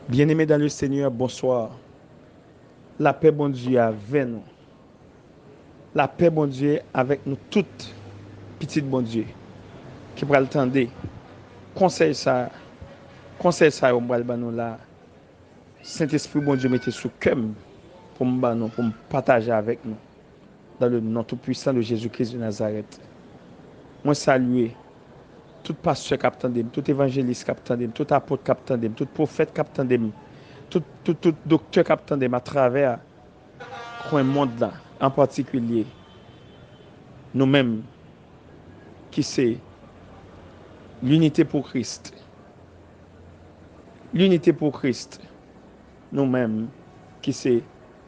Bien-aimés dans le Seigneur, bonsoir. La paix, bon Dieu, avec nous. La paix, bon Dieu, avec nous toutes, petites, bon Dieu, qui pral tendre. Conseil ça, on pral ban nous là. Saint-Esprit, bon Dieu, mettez sous cœur pour nous, pour partager avec nous. Dans le nom tout-puissant de Jésus-Christ de Nazareth. Moi, saluer tout pasteur qui attendait, tout évangéliste qui attendait, tout apôtre qui attendait, tout prophète qui attendait, tout docteur qui attendait à travers un monde là, en particulier. Nous-mêmes, qui c'est l'unité pour Christ. L'unité pour Christ. Nous-mêmes, qui c'est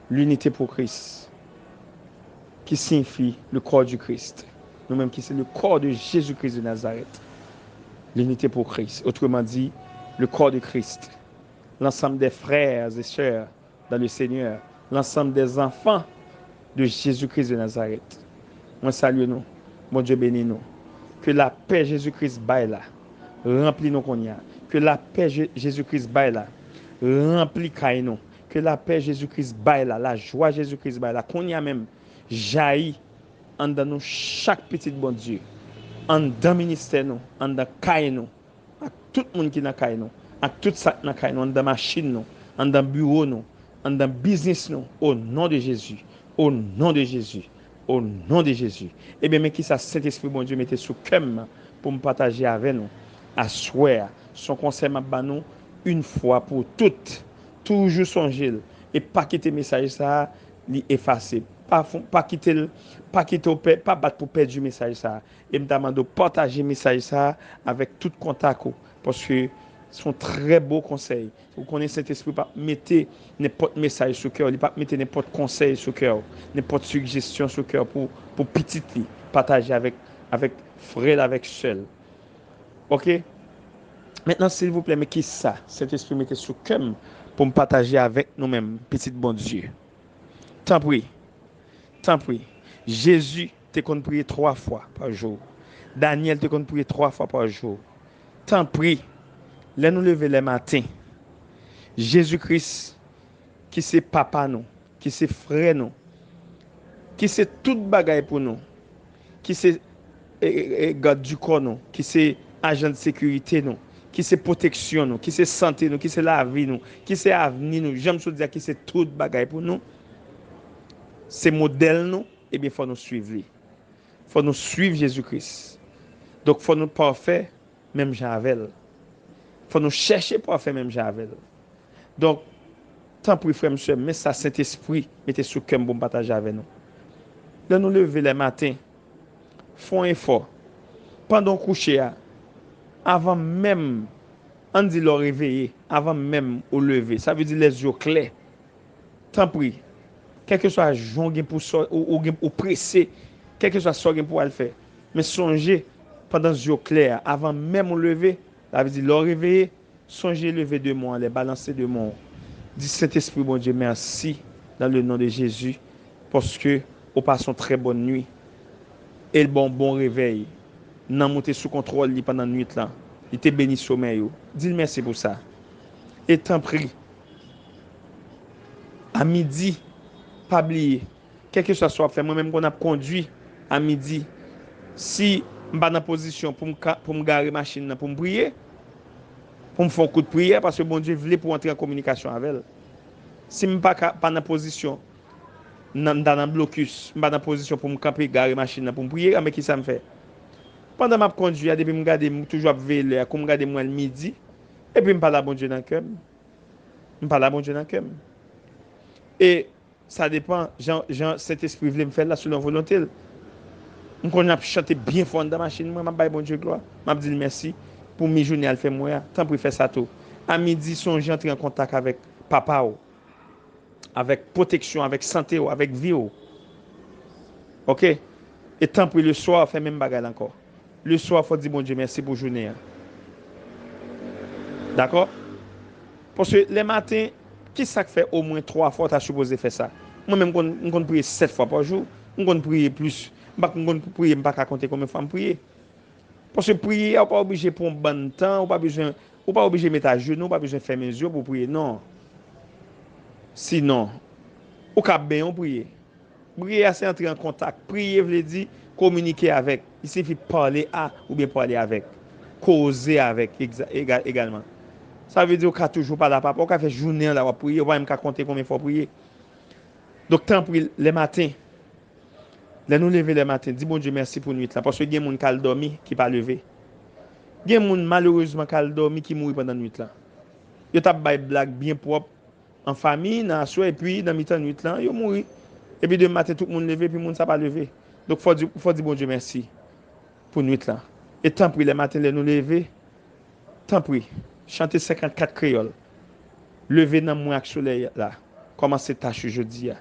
l'unité pour Christ. Qui signifie le corps du Christ. Nous-mêmes, qui c'est le corps de Jésus-Christ de Nazareth. L'unité pour Christ. Autrement dit, le corps de Christ. L'ensemble des frères et sœurs dans le Seigneur. L'ensemble des enfants de Jésus-Christ de Nazareth. Moi, salue nous. Mon Dieu bénis nous. Que la paix Jésus-Christ baille là. Remplis nous qu'on y a. Que la paix Jésus-Christ baille là. Remplis caille nous. Que la paix Jésus-Christ baille là. La joie Jésus-Christ baille là. Qu'on y a même jaillit en dans nous chaque petit bon Dieu. En dans ministère nous. En dans caille nous. À tout le monde qui n'a caille nous. À tout ça qui n'a caille nous. En dans machine nous. En dans bureau nous. En dans business nous. Au nom de Jésus. Au nom de Jésus. Au nom de Jésus. Eh bien, mais qui ça, Saint-Esprit, bon Dieu, mettez sous cœur pour me partager avec nous. À souhait, son conseil m'a ban nous une fois pour toutes. Toujours songer et pas quitter le message ça, li effacer. Pas quitter, pas battre pour perdre du message ça. Et me demande de partager le message ça avec tout contact. Parce que sont très beaux conseils. Vous connaissez Saint-Esprit, pas mettez n'importe message sur cœur, pas mettez n'importe conseil sur cœur, n'importe suggestion sur cœur pour petit li, partager avec frère, avec seul. OK? Maintenant, s'il vous plaît, mais qui ça? Saint-Esprit mettez sur cœur pour me partager avec nous-mêmes, petit bon Dieu. Tant pis. Jésus te qu'on prier 3 fois par jour. Daniel te qu'on prier 3 fois par jour. Tant pis. Là nous lever les matins. Jésus-Christ, qui c'est papa nous, qui c'est frère nous, qui c'est toute bagaille pour nous, qui c'est garde du corps nous, qui c'est agent de sécurité nous, qui c'est protection nous, qui c'est santé nous, qui c'est la vie nous, qui c'est avenir nous. J'aime se dire qui c'est toute bagaille pour nous. C'est modèle nous, et bien faut nous suivre. Faut nous suivre Jésus-Christ. Donc faut nous parfait même Javel. Faut nous chercher parfait même Javel. Donc, tant pis frère, monsieur, mais ça, Saint-Esprit, mettez sous cœur pour partager avec nous. Là, nous lever les matins, font un effort. Pendant coucher, avant même, on dit le réveiller, avant même au lever, ça veut dire les yeux clairs. Tant pis, quel que soit le jour pour ou pressé, quel que soit ce pour le faire. Mais songez, pendant les yeux clairs, avant même au lever, ça veut dire le réveiller, songez lever de moi, les balancer de moi. Dis Saint-Esprit, bon Dieu, merci dans le nom de Jésus, parce que vous passez une très bonne nuit. Et le bon réveil. N'a monté sous contrôle pendant la nuit là. Il te béni sommeil. Dis merci pour ça. Et t'en prie. À midi, pas oublier. Quel que soit fait, moi-même qu'on a conduit à midi, si je suis dans position pour me garer machine, pour me prier, pour me faire un coup de prière, parce que bon Dieu voulait pour entrer en communication avec elle. Si je ne suis pas dans position, dans un blocus, je suis dans position pour me camper, garer machine, pour me prier, mais qui ça me fait? Pendant que je conduis, depuis que je regarde toujours veiller, comme je regarde moi le midi, et puis je parle à bon Dieu dans le cœur. Je parle à bon Dieu dans le cœur. Et ça dépend, cet esprit veut me faire là selon volonté. Je connais chanter bien fort dans la machine, je vais bon Dieu gloire. Je dis merci pour mes journées à faire moi. Tant pour faire ça tout. À midi, songez entrer en contact avec papa, avec protection, avec santé, avec vie. OK? Et tant pour le soir, fait même bagarre encore. Le soir, il faut dire bon Dieu merci pour la journée. D'accord? Parce que les matins, qui ça fait au moins 3 fois, tu as supposé faire ça? Moi-même, je prie 7 fois par jour. Je prie plus. Je ne peux pas compter combien de fois je prie. Parce que prier, on n'est pas obligé pour un bon temps, on n'est pas Ou pas obligé de mettre à genoux, pas besoin de fermer les yeux pour prier. Non. Sinon, ou cap bien prier. Prier, c'est entrer en contact. Prier veut dire communiquer avec. Il suffit de parler à ou bien parler avec. Causer avec également. Ça veut dire qu'on ne toujours pas là. On ne fait journée là pour prier. On ne va même compter combien de fois prier. Donc, tant pour les matins. Là, nous lever les matins. Dis bon Dieu merci pour nuit là. Parce que il y a des gens qui ont dormi qui ne pas levé. Il y a des gens malheureusement qui ont dormi qui mourent pendant la nuit là. Ils ont des blagues bien propres en famille, dans la soirée, et puis dans la nuit là, ils mourent. Et puis de matin, tout le monde levé, puis le monde ne pas levé. Donc, il faut dire bon Dieu merci pour nuit là. Et tant pour les matins, nous lever. Tant pis. Chanter 54 créoles. Lever dans le soleil là. Commencer tâche jeudi.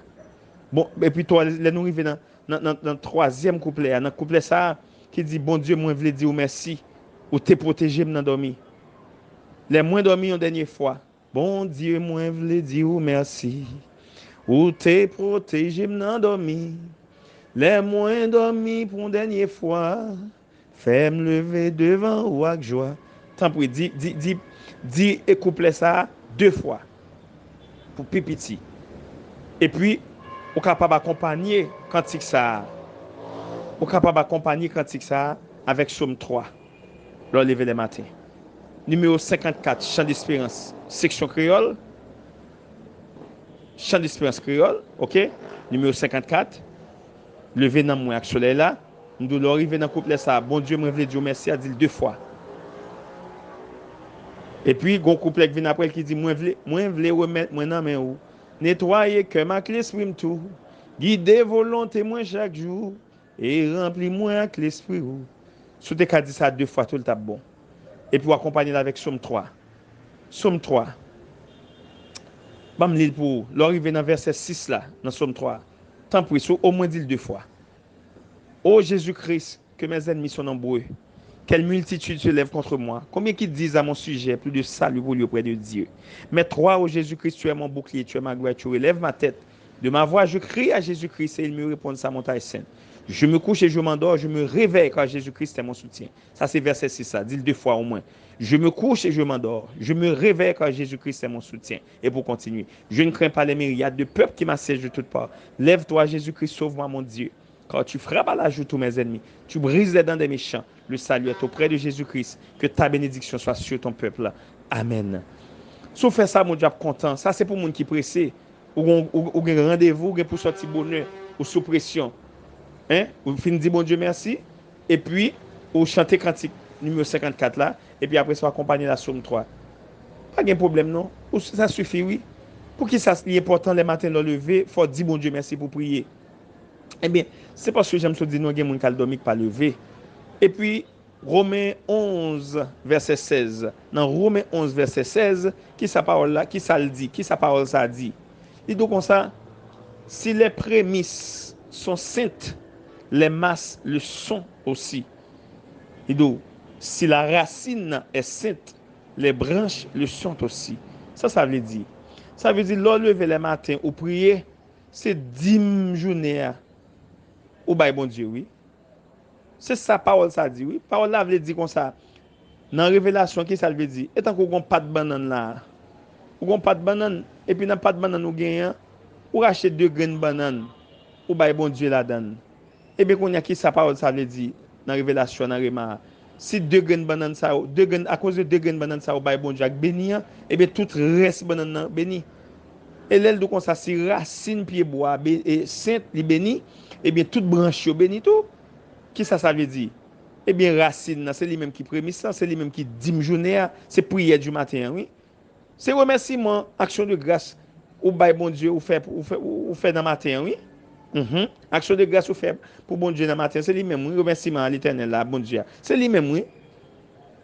Bon, et puis toi, nous arrivons dans le troisième couplet. Dans le couplet ça, qui dit bon Dieu, moi je veux dire merci. Ou t'es protégé dans dormi. Les moins dormi une dernière fois. Bon Dieu, moi je veux dire merci. Ou t'es protégé dans dormi. Les moins dormi pour une dernière fois. Fais-me lever devant ou avec joie. Tant pis, dis et couplet ça 2 fois. Pour pipiti. Et puis, on est capable d'accompagner cantique ça. On est capable d'accompagner cantique ça avec Somme 3. Le lever les matins. Numéro 54, Chant d'espérance, section créole. Chant d'espérance créole, OK? Numéro 54. Lever dans moi avec soleil là. Nous devons arriver dans le couplet ça. Bon Dieu, moi je veux dire merci à dire 2 fois. Et puis, il y a un couplet qui vient après qui dit moi je veux remettre moi dans main ou. Nettoyer que ma clé exprime tout. Guider volonté moi chaque jour. Et remplis-moi avec l'esprit ou. Si tu as dit ça 2 fois, tout le temps bon. Et puis, accompagner avec Somme 3. Somme 3. Bam lire pour l'arrivée dans verset 6 là, dans Somme 3. Tant pis, au moins dit 2 fois. Ô Jésus-Christ, que mes ennemis sont nombreux. Quelle multitude se lève contre moi. Combien qui disent à mon sujet plus de salut pour lui auprès de Dieu. Mais toi, ô Jésus-Christ, tu es mon bouclier, tu es ma gloire, tu relèves ma tête. De ma voix, je crie à Jésus-Christ et il me répond sa montagne sainte. Je me couche et je m'endors, je me réveille car Jésus-Christ est mon soutien. Ça, c'est verset 6, ça. Dis-le 2 fois au moins. Je me couche et je m'endors. Je me réveille car Jésus-Christ est mon soutien. Et pour continuer, je ne crains pas les myriades de peuples qui m'assiègent de toutes parts. Lève-toi, Jésus-Christ, sauve-moi, mon Dieu. Car tu frappes à la joue tous mes ennemis. Tu brises les dents des méchants. Le salut est auprès de Jésus-Christ. Que ta bénédiction soit sur ton peuple. Amen. Si on fait ça, mon Dieu, content. Ça, c'est pour les gens qui sont pressés. Ou un rendez-vous pour sortir bonheur. Ou sous pression. Hein? Ou fin dire bon Dieu merci. Et puis, ou chanter cantique numéro 54 là. Et puis après, ça va accompagner la Somme 3. Pas de problème, non? Ou ça suffit, oui. Pour qui ça est important les matins de lever, il faut dire bon Dieu merci pour prier. Eh bien, c'est parce que j'aime se dire nous avons des gens qui pas levé. Et puis, Romains 11, verset 16. Dans Romains 11, verset 16, qui sa parole là, qui ça le dit, qui sa parole ça dit. Il dit comme ça, si les prémices sont saintes, les masses le sont aussi. Il dit, si la racine est sainte, les branches le sont aussi. Ça veut dire. Ça veut dire, l'on lever les matins ou prier, c'est 10 journées. Ou bay bon Dieu, oui. C'est ça, parole ça dit, oui. Parole là veut dire comme ça. Dans révélation, qui ça veut dire? Et tant qu'on n'a pas de banane là, ou pas de banane, et puis dans pas de banane ou gagnant, ou racheter 2 graines de banane, ou bay bon Dieu là-dedans. Et bien qu'on y a qui ça parole ça veut dire dans révélation, dans Réma. Si 2 graines de banane ça, à cause de 2 graines de banane ça, ou bay bon Dieu avec béni, et bien tout reste banane béni. Et l'aile de comme ça, si racine pied bois et sainte li béni, et bien toute branche yo béni tout. Qui ça veut dire? Eh bien racine c'est lui même qui prémisse, c'est lui même qui dit journée, c'est prière du matin, oui. C'est remerciement, action de grâce ou bail bon Dieu ou fait dans matin, oui. Action de grâce ou fait pour bon Dieu dans matin, c'est lui même, oui, remerciement à l'Éternel là, bon Dieu. C'est lui même, oui,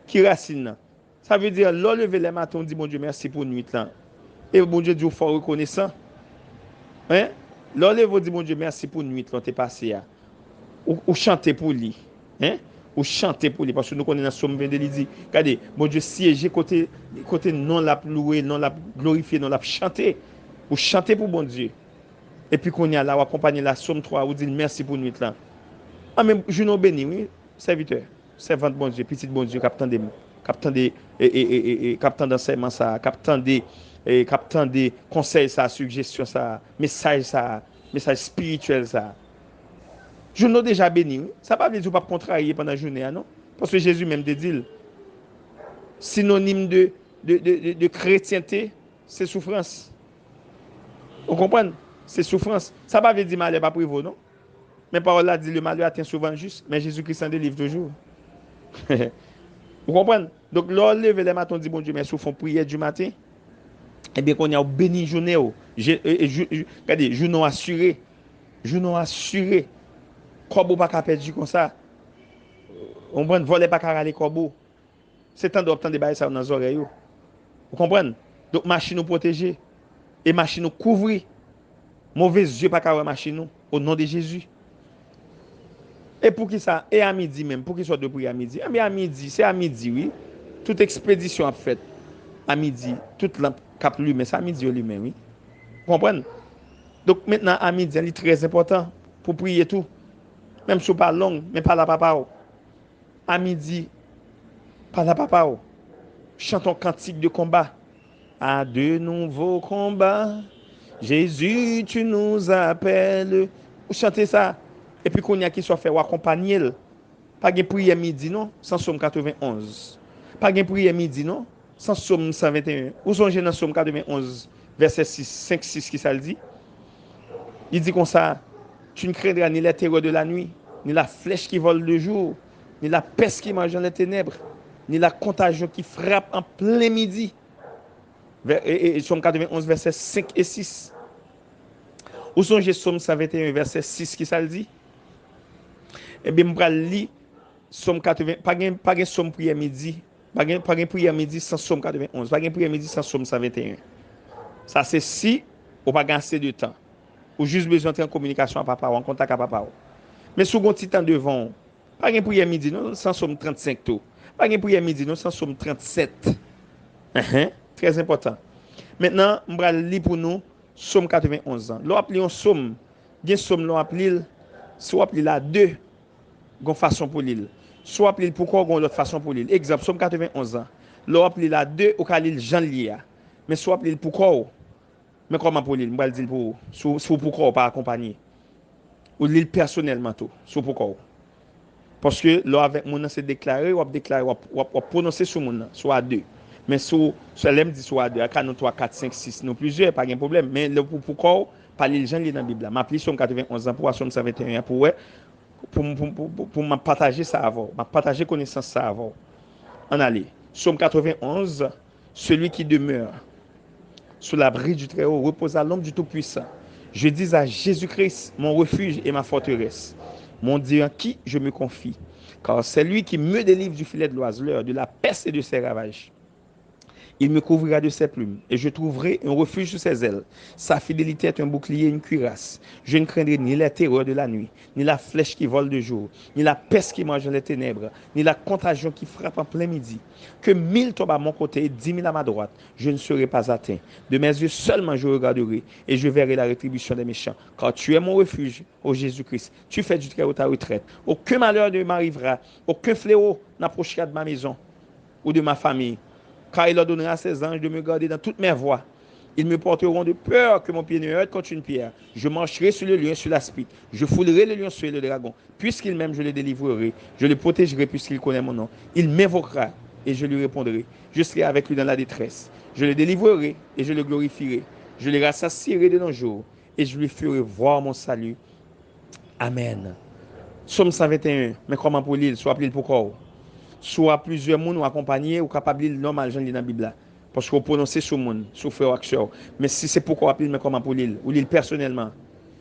qui racine. Ça veut dire l'on lever les matins, on dit bon Dieu merci pour nuit là. Et bon Dieu dit faut reconnaissant. Hein? L'on lever dit bon Dieu merci pour nuit là, t'es passé là. Ou chanter pour lui. Hein? Ou chanter pour lui. Parce que nous connaissons dans Somme 22, il dit, regardez, bon Dieu siéger côté non la louer, non la glorifier, non la chanter. Ou chanter pour bon Dieu. Et puis qu'on y a là, ou accompagner la Somme 3, ou dire merci pour nuit là. Ah, mais je nous bénis, oui, serviteur, servante bon Dieu, petit bon Dieu, capitaine de captant d'enseignement ça, captant des conseils ça, suggestions ça, message spirituel ça. Je nous déjà béni. Ça ne veut pas dire que pas contrarier pendant la journée, non? Parce que Jésus même te dit, synonyme de chrétienté, c'est souffrance. Vous comprenez? C'est souffrance. Ça ne veut pas dire malheur pas prévaut, non? Mais parole là dit le malheur atteint souvent juste, mais Jésus-Christ en délivre toujours. Vous comprenez? Donc, là, lever les matins, on dit bon Dieu, mais sous fond prière du matin, eh bien, qu'on y a béni journée. Regardez, journée assuré. Journée assuré. Corbeau pas qu'à perdre comme ça. On prend voler pas qu'à râler corbeau. C'est temps d'obtenir des bails ça dans les oreilles. Vous comprenez? Donc, machine nous protéger. Et machine nous couvrir. Mauvais yeux pas qu'à voir machine au nom de Jésus. Et pour qui ça? Et à midi même. Pour qu'il soit de prier à midi. Mais à midi, c'est à midi, oui. Toute expédition a fait à midi. Toute lampe cap lui, mais c'est à midi lui-même, oui. Vous comprenez? Donc maintenant, à midi, c'est très important pour prier tout. Même si ce n'est pas long, mais pas la papa. À midi, pas la papa. Chantons cantique de combat. À de nouveaux combats, Jésus, tu nous appelles. Vous chantez ça. Et puis qu'on y a qui soit fait ou accompagner. Pas de prière midi, non, sans Somme 91. Pas de prière midi, non, sans Somme 121. Où sont dans Somme 91, verset 6, 5, 6 qui ça le dit? Il dit comme ça, tu ne craindras ni les terreurs de la nuit, ni la flèche qui vole le jour, ni la peste qui mange dans les ténèbres, ni la contagion qui frappe en plein midi. Et Somme 91, verset 5 et 6. Où sont Somme 121, verset 6 qui ça le dit? Eh bien, je vais lire Somme 80, pas de Somme prière midi, pas de prière midi sans Somme 91, pas de prière midi sans Somme 121. Ça, c'est si on pas assez de temps. Ou juste besoin d'entrer en communication avec papa ou en contact avec papa. Mais si on a un petit temps devant, pas de prière midi non, sans Somme 35 tout. Pas de prière midi non, sans Somme 37. Très important. Maintenant, je vais lire pour nous Somme 91 ans. L'on appelle un Somme, bien Somme l'on appelle, soit appelé la 2, gon façon pour l'île. Soit appelé pourquoi gon l'autre façon pour l'île. Exemple, Somme 91 ans. L'on appelé la 2 au cas l'île Jean Lia. Mais soit appelé pourquoi. Mais comment pour l'île, je vais dire pour sous pourquoi pas accompagner. Ou l'île personnellement tout, sous pourquoi. Parce que là avec mon c'est déclaré ou prononcer sur mon soit à 2. Mais sur l'aime dit soit à 2, à 3 4 5 6 nous plusieurs pas de problème, mais le pourquoi pas les gens li dans la Bible. M'appeler Somme 91 ans pour Somme 121 pour me partager ça avant, me partager connaissance ça avant. En aller. Somme 91, celui qui demeure sous l'abri du Très-Haut repose à l'ombre du Tout-Puissant. Je dis à Jésus-Christ, mon refuge et ma forteresse, mon Dieu en qui je me confie, car c'est lui qui me délivre du filet de l'oiseleur, de la peste et de ses ravages. Il me couvrira de ses plumes, et je trouverai un refuge sous ses ailes. Sa fidélité est un bouclier et une cuirasse. Je ne craindrai ni les terreurs de la nuit, ni la flèche qui vole de jour, ni la peste qui mange dans les ténèbres, ni la contagion qui frappe en plein midi. Que 1000 tombent à mon côté et 10 000 à ma droite, je ne serai pas atteint. De mes yeux seulement je regarderai, et je verrai la rétribution des méchants. Car tu es mon refuge, ô Jésus-Christ. Tu fais du Très-Haut ta retraite. Aucun malheur ne m'arrivera, aucun fléau n'approchera de ma maison ou de ma famille. Car il leur donnera à ses anges de me garder dans toutes mes voies. Ils me porteront de peur que mon pied ne heurte contre une pierre. Je marcherai sur le lion et sur l'aspic. Je foulerai le lion et le dragon. Puisqu'il m'aime, je le délivrerai. Je le protégerai puisqu'il connaît mon nom. Il m'invoquera et je lui répondrai. Je serai avec lui dans la détresse. Je le délivrerai et je le glorifierai. Je le rassasierai de nos jours et je lui ferai voir mon salut. Amen. Somme 121. Mais comment pour l'île? Soit appelé pourquoi? Soit plusieurs monde ou accompagné ou capable de normal dans la Bible. Parce qu'on prononce sur monde, sur frère action. Mais si c'est pourquoi appeler mais comment pour l'île ou l'île personnellement.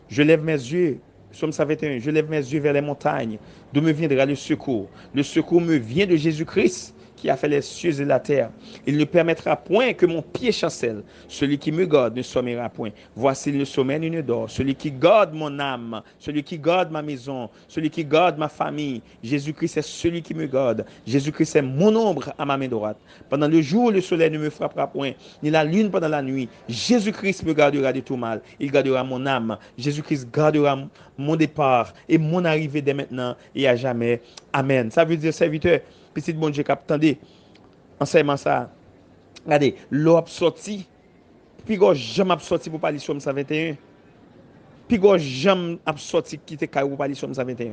Je lève mes yeux, Somme 121, je lève mes yeux vers les montagnes, d'où me viendra le secours. Le secours me vient de Jésus-Christ qui a fait les cieux et la terre. Il ne permettra point que mon pied chancelle. Celui qui me garde ne sommera point. Voici le sommeil ni ne dort. Celui qui garde mon âme, celui qui garde ma maison, celui qui garde ma famille. Jésus-Christ est celui qui me garde. Jésus-Christ est mon ombre à ma main droite. Pendant le jour, le soleil ne me frappera point, ni la lune pendant la nuit. Jésus-Christ me gardera de tout mal. Il gardera mon âme. Jésus-Christ gardera mon départ et mon arrivée dès maintenant et à jamais. Amen. Ça veut dire, serviteur, petit bon Dieu, attendez, Enseignement ça. Regardez, l'eau a sorti, puis go jamais sorti pour parler Somme 121. Puis go jamais sorti quitter Caillou pour parler Somme 121.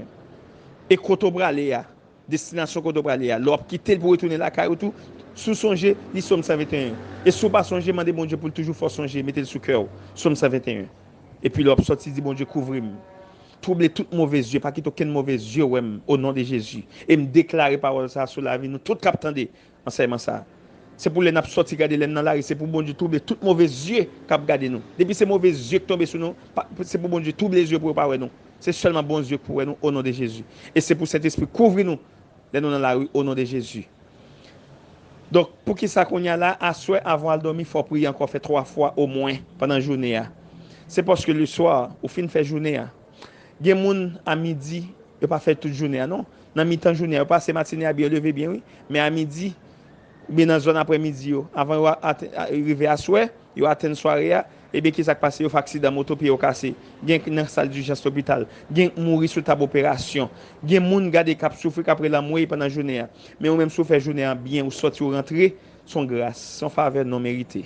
Et koto brale ya, destination koto brale ya, l'op quitter pour retourner la Caillou tout, sous songer, li Somme 121. Et sous pas songer, mandez bon Dieu pour toujours faut songer, mettez le sous cœur, Somme 121. Et puis l'op sorti dit bon Dieu couvre-moi. Trouble tout mauvais yeux, pas quitte aucun mauvais yeux au nom de Jésus. Et me déclarer parole ça sur la vie, nous tout captandé enseignement ça. C'est pour les nappes sortir garder les dans la rue, c'est pour bon Dieu trouver tout mauvais yeux cap garder nous. Depuis ces mauvais yeux qui tombent sur nous, c'est pour bon Dieu trouver les yeux pour pas nous. C'est seulement bons yeux pour nous au nom de Jésus. Et c'est pour cet esprit couvrir nous dans la rue au nom de Jésus. Donc pour qui ça qu'on y a là à souhait avant de dormir, faut prier encore fait 3 fois au moins pendant la journée. C'est parce que le soir, au fin de faire journée, gen moun à midi, yo pas fait toute journée non. Dans mi-temps journée, yo passe matinée à bien lever bien oui, mais à midi bien dans zone après-midi yo, avant yo arriver à soir, yo atteindre soirée et bien qui ça passe yo fait accident moto puis yo cassé. Gen dans salle d'urgence hôpital, gen mourir sous table opération. Gen moun gade cap souffrir après la mourir pendant journée. Mais ou même souffrir journée bien ou sortir ou rentrer, son grâce, son faveur non méritée.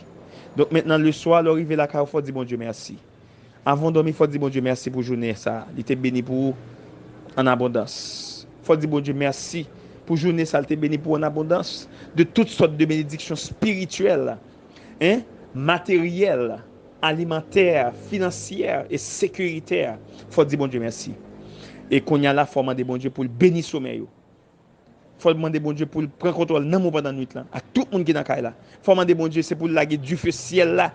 Donc maintenant le soir, l'arrivée la car faut dire bon Dieu merci. Avant de dormir, il faut dire bon Dieu merci pour journée ça. Il était béni pour en abondance. Il faut dire bon Dieu merci pour journée ça, il était béni pour en abondance de toutes sortes de bénédictions spirituelles, hein, matérielles, alimentaires, financières et sécuritaires. Il faut dire bon Dieu merci. Et qu'on y a la forme de bon Dieu pour le bénir sommeil. Il faut demander bon Dieu pour prendre contrôle dans pendant la nuit là à tout le monde qui est dans la là. Il faut demander bon Dieu c'est pour laguer du feu ciel là,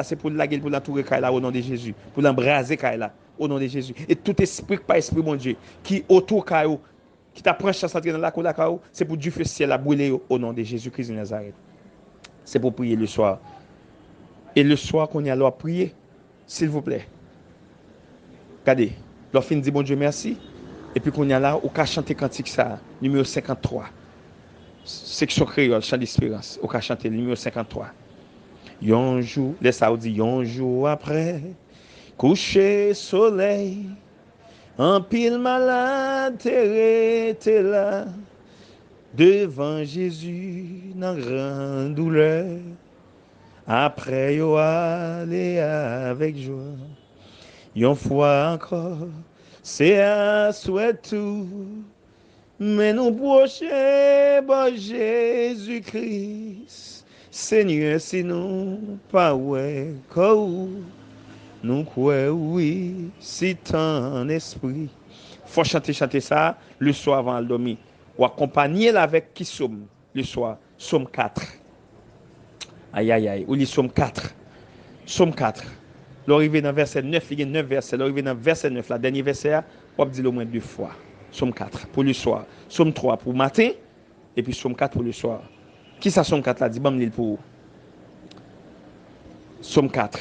c'est pour laguer pour la tour là au nom de Jésus, pour l'embraser là au nom de Jésus. Et tout esprit pas esprit bon Dieu qui autour caillou qui t'a prend chasse entrer dans la cour là caillou, c'est pour du feu ciel là brûler au nom de Jésus-Christ de Nazareth. C'est pour prier le soir. Et le soir qu'on y a alors prier, s'il vous plaît. Regardez, leur fin dit bon Dieu merci. Et puis qu'on y a là, on peut chanter cantique ça, numéro 53. Section créole, chant d'espérance. On peut chanter le numéro 53. Yon jour, les Saoudis, yon jour après, coucher soleil, en pile malade, t'es là, devant Jésus, dans grande douleur. Après, yo aller avec joie. Yon fois encore, c'est à souhait tout, mais nous procher, bon Jésus-Christ, Seigneur, si nous pas ouais, nous croyons oui, si ton esprit. Faut chanter ça le soir avant le dormir. Ou accompagner avec qui somme le soir, somme 4. Aïe aïe aïe, ou les somme 4. Somme 4. L'arrivée dans verset 9, il y a 9 versets. L'arrivée dans verset 9, la dernière verset, on va dire au moins 2 fois. Somme 4 pour le soir. Somme 3 pour le matin. Et puis somme 4 pour le soir. Qui ça somme 4 là? Dis-moi pour somme 4.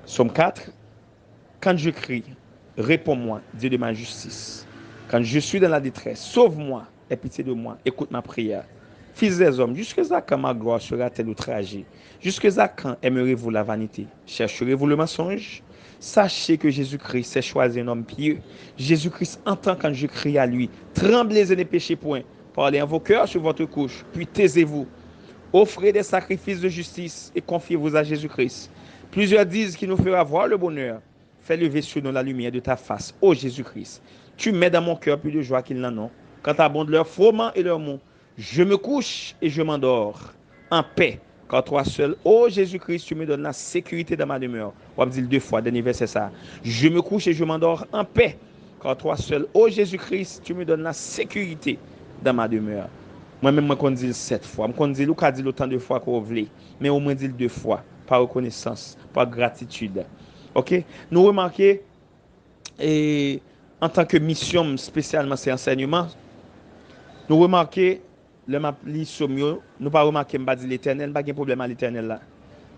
Somme 4. Quand je crie, réponds-moi, Dieu de ma justice. Quand je suis dans la détresse, sauve-moi, aie pitié de moi, écoute ma prière. Fils des hommes, jusqu'à quand ma gloire sera-t-elle outragée? Jusqu'à quand aimerez-vous la vanité? Chercherez-vous le mensonge? Sachez que Jésus-Christ s'est choisi un homme pieux. Jésus-Christ entend quand je crie à lui. Tremblez et ne péchez point. Parlez en vos cœurs sur votre couche, puis taisez-vous. Offrez des sacrifices de justice et confiez-vous à Jésus-Christ. Plusieurs disent qu'il nous fera voir le bonheur. Fais lever sur nous la lumière de ta face, ô Jésus-Christ. Tu mets dans mon cœur plus de joie qu'ils n'en ont. Quand abondent leurs froment et leurs mots, je me couche et je m'endors en paix. Car toi seul, ô Jésus-Christ, tu me donnes la sécurité dans ma demeure. On va dire 2 fois, dernier verset ça. Je me couche et je m'endors en paix. Car toi seul, ô Jésus-Christ, tu me donnes la sécurité dans ma demeure. Moi-même, je dis 7 fois. Je dis autant de fois qu'on veut. Mais au moins 2 fois. Par reconnaissance, par gratitude. Ok? Nous remarquons, et en tant que mission, spécialement c'est enseignement, nous remarquons, le map li somyo, nous pas remarquer m'pa dit l'éternel, pas de problème à l'éternel là.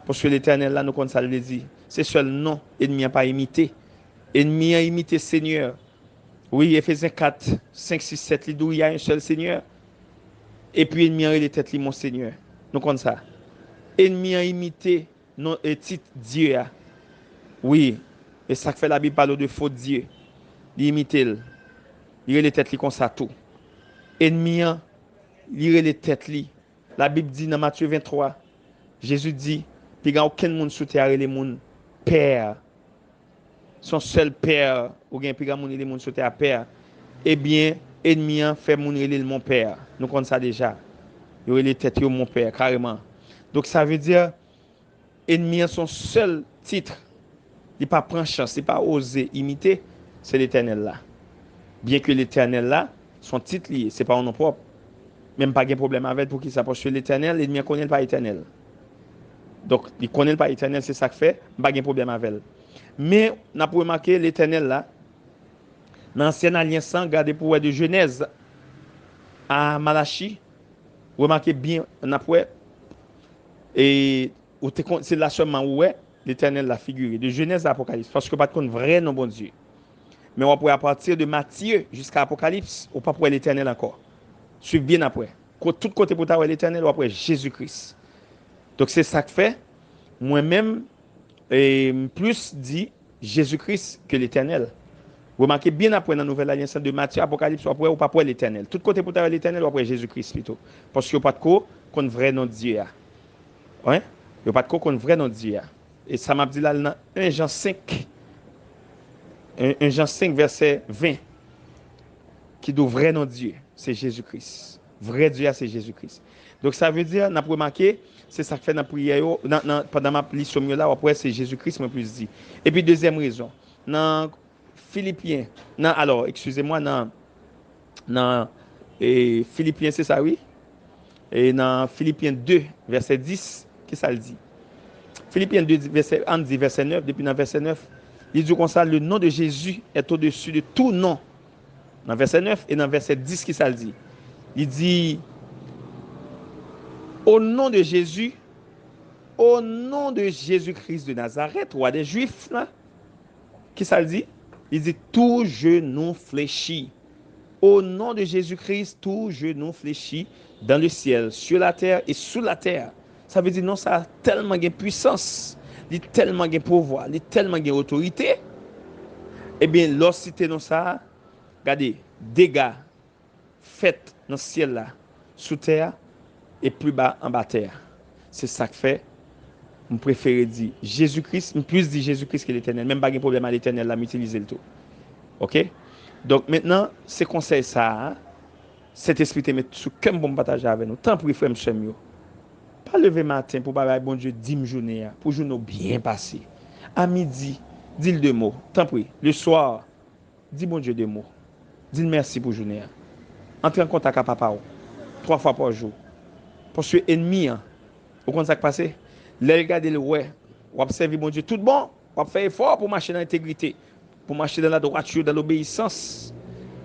Parce que l'éternel là nous comme ça le dit, c'est seul non, ennemi a pas imité. Ennemi a imité Seigneur. Oui, Éphésiens 4, 5, 6, 7, il y a un seul Seigneur. Et puis ennemi a les têtes mon Seigneur. Nous comme ça. Ennemi a imité non titre Dieu. Oui, et ça fait la Bible parle de faux Dieu. Il imite il. Il les têtes comme ça tout. Ennemi lire les têtes li. La Bible dit dans Matthieu 23, Jésus dit, il n'y a aucun monde sous terre, les monde père. Son seul père, ou bien puis moun les monde sous terre père. Eh bien, ennemi fait moun le mon père. Nous connaissons ça déjà. Il les têtes yo mon père carrément. Donc ça veut dire ennemi son seul titre. Il pas prend chance, il pas oser imiter, c'est l'Éternel là. Bien que l'Éternel là, son titre lié, c'est pas un nom propre. Même pas de problème avec pour qui ça parce que l'Éternel, l'ennemi connaît pas l'Éternel. Donc il connaît pas l'Éternel, c'est ça que fait, pas de problème avec elle. Mais on a pour remarquer l'Éternel là dans l'ancienne alliance, regardez pour de Genèse à Malachi, remarquez bien on a pour et c'est là seulement où l'Éternel l'a figuré de Genèse à Apocalypse parce que pas de vrai non bon Dieu. Mais on pourrait à partir de Matthieu jusqu'à Apocalypse, on pas pour l'Éternel encore. Suivez bien après. Tout côté pour t'avoir l'Éternel ou après Jésus-Christ. Donc c'est ça que fait moi-même plus dit Jésus-Christ que l'Éternel. Remarquez bien après dans la nouvelle alliance de Matthieu, Apocalypse, après ou pas pour l'Éternel. Tout côté pour t'avoir l'Éternel ou après Jésus-Christ plutôt. Parce qu'il n'y a pas de quoi qu'on vrai nom de Dieu. Ouais? Il n'y a pas de quoi qu'on vrai nom de Dieu. Et ça m'a dit là dans 1 Jean 5. 1 Jean 5 verset 20. Qui doit vrai nom de Dieu, c'est Jésus-Christ. Vrai Dieu, c'est Jésus-Christ. Donc ça veut dire, on a remarqué, c'est ça que fait dans la prière, pendant ma mission là, après c'est Jésus-Christ, moi plus dit. Et puis deuxième raison, dans Philippiens, excusez-moi, dans Philippiens, c'est ça, oui? Et dans Philippiens 2, verset 10, qu'est-ce que ça le dit? Philippiens 2, verset 9, depuis dans verset 9, il dit comme ça, le nom de Jésus est au-dessus de tout nom. Dans verset 9 et dans verset 10, qui ça le dit? Il dit, au nom de Jésus, au nom de Jésus-Christ de Nazareth, roi des Juifs, là, qui ça le dit? Il dit, tout genou fléchit. Au nom de Jésus-Christ, tout genou fléchit dans le ciel, sur la terre et sous la terre. Ça veut dire, non, ça a tellement de puissance, il a tellement de pouvoir, il a tellement d'autorité. Eh bien, lorsque tu es dans ça, regardez, dégâts faits dans le ciel là, sous terre et plus bas en bas terre. C'est ça que fait. Je préfère dire Jésus-Christ, plus dit Jésus-Christ que l'Éternel. Même pas de problème à l'Éternel là, m'utiliser le tout. OK? Donc maintenant, c'est conseil ça, hein? Cet esprit te met sous comme bon partager avec nous. Tant pour frère monsieur mieux. Pas lever matin pour parler bon Dieu 10 journées pour journée bien passé. À midi, dis le deux mots. Tant pis. Le soir, dis bon Dieu deux mots. Dis merci pour journée. Entre en contact avec papa 3 fois par jour. Parce que ennemi, vous comprenez ça qui passe? Les regarder le ouais, ou observer bon Dieu tout bon, ou faire effort pour marcher dans l'intégrité, pour marcher dans la droiture, dans l'obéissance.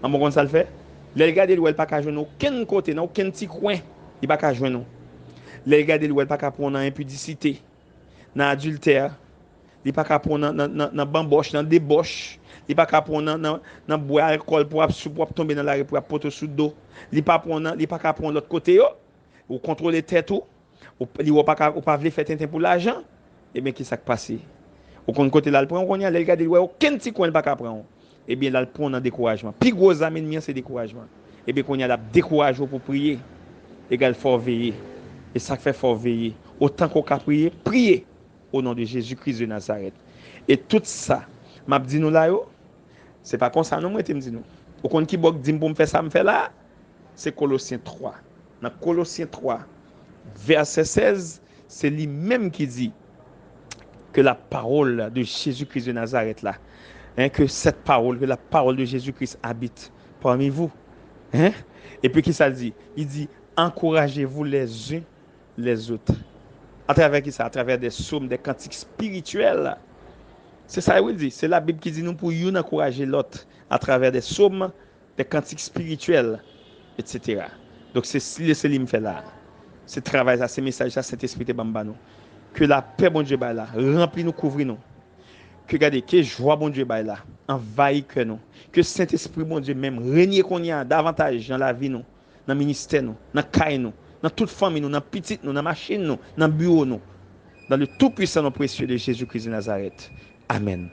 En bon ça le fait. Les regarder le ouais, pas qu'à joindre aucun côté, dans aucun petit coin, il pas qu'à joindre. Les regarder le ouais, pas qu'à prendre dans impudicité, dans adultère, il pas qu'à prendre dans bamboche, dans débauche. Il pas qu'à prendre dans boire alcool pour tomber dans la rue pour porter sous dos. Il pas qu'à prendre l'autre côté ou contrôler tête ou pas veut faire tintin pour l'argent. Et bien qui ça passe? Au côté là le prend on y a le regarder aucun petit coin pas qu'à prendre. Et bien là le prend dans découragement. Puis gros ami c'est découragement. Et bien qu'on y a la décourage pour prier. Égal fort veiller. Et ça fait fort veiller. Autant qu'on peut prier, prier au nom de Jésus-Christ de Nazareth. Et tout ça, m'a dit nous là c'est pas comme ça non moi te me dit nous. Au compte qui bok dit pour me faire ça me fait là, c'est Colossiens 3. Dans Colossiens 3 verset 16, c'est lui-même qui dit que la parole de Jésus-Christ de Nazareth là, que cette parole, que la parole de Jésus-Christ habite parmi vous. Et puis qui ça dit? Il dit encouragez-vous les uns les autres. À travers qui ça? À travers des psaumes, des cantiques spirituels. C'est ça qu'il dit. C'est la Bible qui dit nous pour nous encourager l'autre à travers des psaumes, des cantiques spirituels, etc. Donc c'est ce que me fait là. Ce travail, ce message, cet esprit de Bambano. Que la paix, bon Dieu, là, remplit nous, couvre nous. Que regardez, que joie, bon Dieu, là, envahit que nous. Que Saint-Esprit, bon Dieu, même, régner qu'on y a davantage dans la vie, nous, dans le ministère, nous, dans le caille, nous, dans toute famille, nous, dans la petite, nous, dans la machine, nous, dans le bureau, nous. Dans le tout-puissant, nom précieux de Jésus-Christ de Nazareth. Amen.